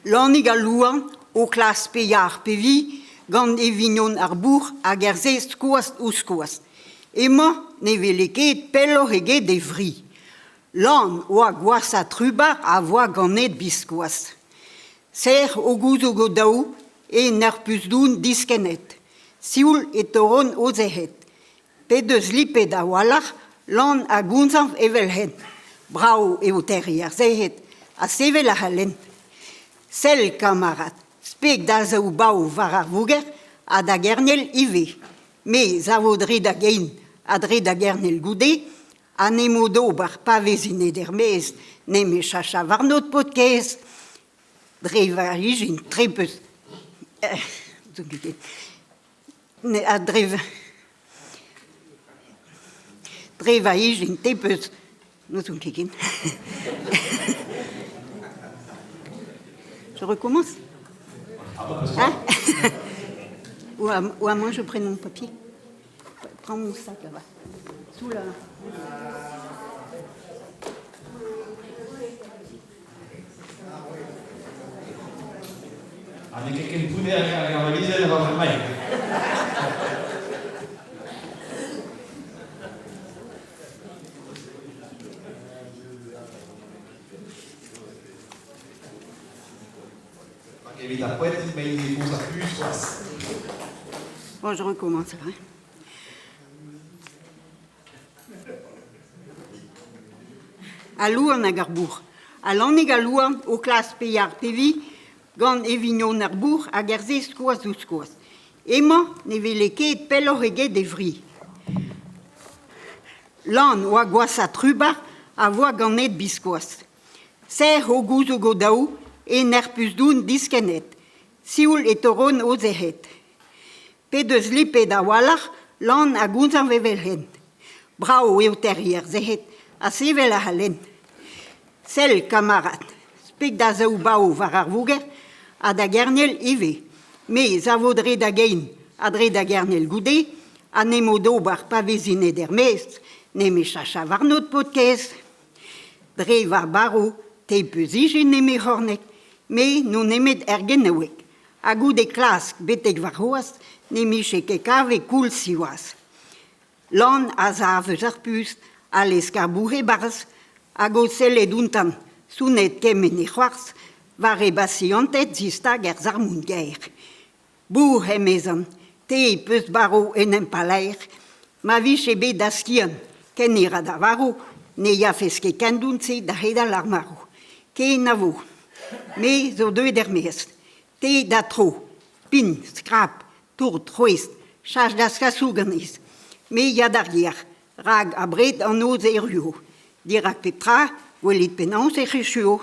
L'annig a louan, o klas peyar pevi, gant e vignon ar bourg a gerze skoast ou skoast. Ema ne vele ket pello eget e vri. L'an oa gwas a trubar a voa ganet biskoast. Ser o gouz o go daou e ner pus doun diskenet. Sioul e toron o zehet. Pe deus lipet a walach, l'an a gounzanv evel hen. Brao e o terrier zehet, a sevel a halen. Sel kamarad, spek da zaou bao var ar vouger, a da gernel ive. Me zavodre da gein, a dre da gernel goude, a nemo d'ober pa vezine d'ermez, ne me chacha var not podcast, dre va ijin tre peus. A dre va ijin te peus. Nous sommes kikin. Je recommence. Hein? Ou à moi, je prends mon papier. Prends mon sac là-bas. Sous la... Anche che pune la valise ne va mai. Bon, je recommence. Hein. A louan a garbour. A l'annig a louan o klas peyar pevi, gant e vignon ar bourg a gerze skoaz ou skoaz. Ema ne vele ket pello eget e vri. L'an oa gwas a trubar a voa ganet biskoaz. Ser o gouz o go daou e ner pus doun diskenet. Sioul e toron o zehet. Pe deus lipet a walach, l'an a gounzanv evel hen. Brao e o terrier zehet, a sevel a halen. Sel kamarad, spek da zaou bao var ar vouger, a da gernel ive. Me zavodre da gein, a dre da gernel goude, a nemo d'ober pa vezine d'ermez, ne me chacha var not podcast. Dre va baro, te peus ijin ne me hornek, me non emet ergenewek. A goude klask betek var hoaz, ne me cheke kave koul siwaz. L'an a zaveus ar pus, a l'eskarbour e barz, a go sele duntan, sounet kemen e c'hoarz, var e basi antet zistag er zarmoun gaer. Bour emezan, te e peus baro en empalaer, ma vich ebe da skian, ken era da varo, ne ya feske kendounse da redal ar maro. Ke na vo, me zo deuet ermez, te da tro, pin, skrap, tour troest, chach da skasouganez, me ya d'arrier, rag a bret an oz e ruo. Dirak petra, welit penans e c'hechio.